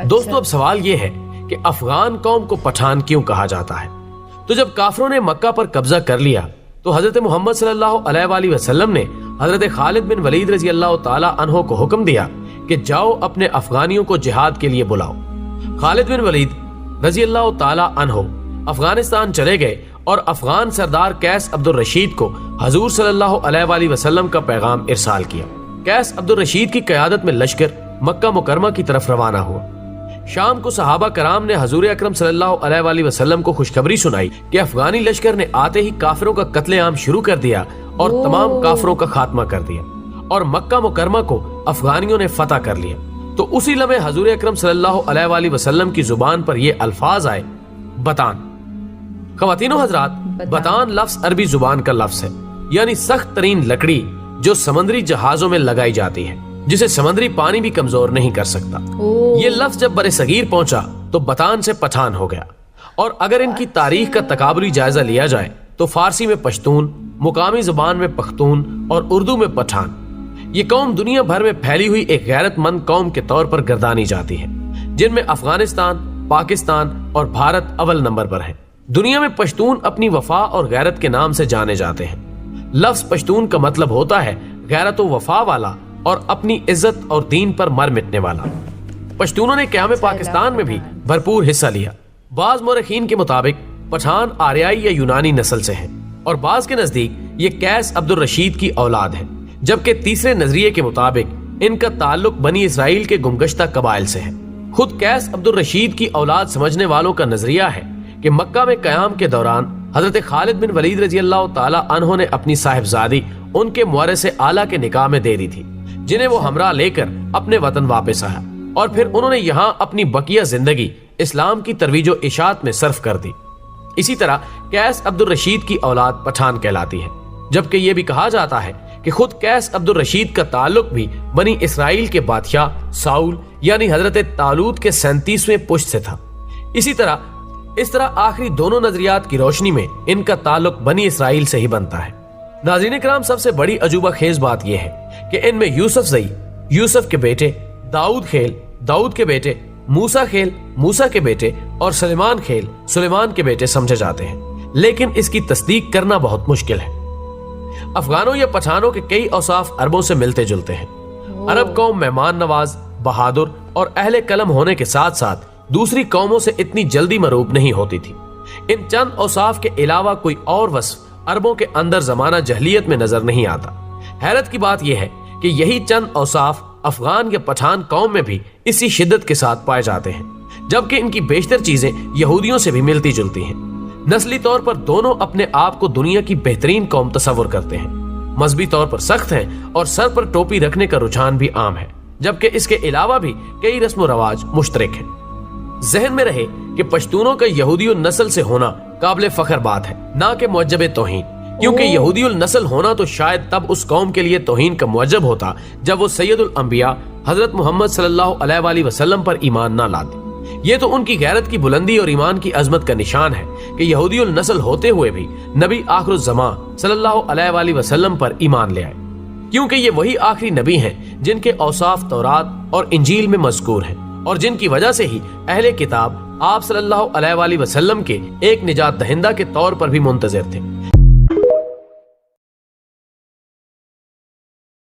دوستو اب سوال یہ ہے کہ افغان قوم کو پٹھان کیوں کہا جاتا ہے؟ تو جب کافروں نے مکہ پر قبضہ کر لیا تو حضرت محمد صلی اللہ علیہ وآلہ وسلم نے حضرت خالد بن ولید رضی اللہ تعالی عنہ کو حکم دیا کہ جاؤ اپنے افغانیوں کو جہاد کے لیے بلاؤ۔ خالد بن ولید رضی اللہ تعالی عنہ افغانستان چلے گئے اور افغان سردار قیس عبد الرشید کو حضور صلی اللہ علیہ وآلہ وسلم کا پیغام ارسال کیا۔ قیس عبد الرشید کی قیادت میں لشکر مکہ مکرمہ کی طرف روانہ ہوا۔ شام کو صحابہ کرام نے حضور اکرم صلی اللہ علیہ وآلہ وسلم کو خوشخبری سنائی کہ افغانی لشکر نے آتے ہی کافروں کا قتل عام شروع کر دیا اور تمام کافروں کا خاتمہ کر دیا اور مکہ مکرمہ کو افغانیوں نے فتح کر لیا۔ تو اسی لمحے حضور اکرم صلی اللہ علیہ وآلہ وسلم کی زبان پر یہ الفاظ آئے، بتان۔ خواتین و حضرات، بتان لفظ عربی زبان کا لفظ ہے، یعنی سخت ترین لکڑی جو سمندری جہازوں میں لگائی جاتی ہے، جسے سمندری پانی بھی کمزور نہیں کر سکتا۔ یہ لفظ جب بر صغیر پہنچا تو بتان سے پٹھان ہو گیا، اور اگر ان کی تاریخ کا تقابلی جائزہ لیا جائے تو فارسی میں پشتون، مقامی زبان میں پختون اور اردو میں پٹھان، یہ قوم دنیا بھر میں پھیلی ہوئی ایک غیرت مند قوم کے طور پر گردانی جاتی ہے، جن میں افغانستان، پاکستان اور بھارت اول نمبر پر ہے۔ دنیا میں پشتون اپنی وفا اور غیرت کے نام سے جانے جاتے ہیں۔ لفظ پشتون کا مطلب ہوتا ہے غیرت و وفا والا اور اپنی عزت اور دین پر مر مٹنے والا۔ پشتونوں نے قیام پاکستان میں بھی بھرپور حصہ لیا۔ بعض مورخین کے مطابق پٹھان آریائی یا یونانی نسل سے ہیں، اور بعض کے نزدیک یہ قیس عبد الرشید کی اولاد ہے، جبکہ تیسرے نظریے کے مطابق ان کا تعلق بنی اسرائیل کے گمگشتہ قبائل سے ہے۔ خود قیس عبد الرشید کی اولاد سمجھنے والوں کا نظریہ ہے کہ مکہ میں قیام کے دوران حضرت خالد بن ولید رضی اللہ تعالی عنہ نے اپنی صاحبزادی ان کے مورث اعلیٰ کے نکاح میں دے دی تھی، جنہیں وہ ہمراہ لے کر اپنے وطن واپس آیا، اور پھر انہوں نے یہاں اپنی بقیہ زندگی اسلام کی ترویج و اشاعت میں صرف کر دی۔ اسی طرح قیس عبد الرشید کی اولاد پٹھان کہلاتی ہے، جبکہ یہ بھی کہا جاتا ہے کہ خود قیس عبد الرشید کا تعلق بھی بنی اسرائیل کے بادشاہ ساؤل یعنی حضرت طالوت کے 37ویں پشت سے تھا۔ اس طرح آخری دونوں نظریات کی روشنی میں ان کا تعلق بنی اسرائیل سے ہی بنتا ہے۔ ناظرین کرام، سب سے بڑی عجوبہ خیز بات یہ ہے کہ ان میں یوسف زئی، یوسف کے بیٹے، داؤد خیل، داؤد کے بیٹے، موسیٰ خیل، موسیٰ کے بیٹے، اور سلیمان خیل، سلیمان کے بیٹے سمجھے جاتے ہیں، لیکن اس کی تصدیق کرنا بہت مشکل ہے۔ افغانوں یا پٹھانوں کے کئی اوصاف عربوں سے ملتے جلتے ہیں۔ عرب قوم مہمان نواز، بہادر اور اہل قلم ہونے کے ساتھ ساتھ دوسری قوموں سے اتنی جلدی مروب نہیں ہوتی تھی۔ ان چند اوصاف کے علاوہ کوئی اور وصف عربوں کے اندر زمانہ جہلیت میں نظر نہیں آتا۔ حیرت کی بات یہ ہے کہ یہی چند اوصاف افغان یا پٹھان قوم میں بھی اسی شدت کے ساتھ پائے جاتے ہیں، جبکہ ان کی بیشتر چیزیں یہودیوں سے بھی ملتی جلتی ہیں۔ نسلی طور پر دونوں اپنے آپ کو دنیا کی بہترین قوم تصور کرتے ہیں، مذہبی طور پر سخت ہیں اور سر پر ٹوپی رکھنے کا رجحان بھی عام ہے، جبکہ اس کے علاوہ بھی کئی رسم و رواج مشترک ہیں۔ ذہن میں رہے کہ پشتونوں کا یہودی النسل سے ہونا قابل فخر بات ہے، نہ کہ معجب توہین، کیونکہ یہودی النسل ہونا تو شاید تب اس قوم کے لیے توہین کا معجب ہوتا جب وہ سید الانبیاء حضرت محمد صلی اللہ علیہ وآلہ وسلم پر ایمان نہ لاتے۔ یہ تو ان کی غیرت کی بلندی اور ایمان کی عظمت کا نشان ہے کہ یہودی النسل ہوتے ہوئے بھی نبی آخر الزماں صلی اللہ علیہ وآلہ وسلم پر ایمان لے آئے، کیونکہ یہ وہی آخری نبی ہیں جن کے اوصاف تورات اور انجیل میں مذکور ہیں، اور جن کی وجہ سے ہی اہل کتاب آپ صلی اللہ علیہ وآلہ وسلم کے ایک نجات دہندہ کے طور پر بھی منتظر تھے۔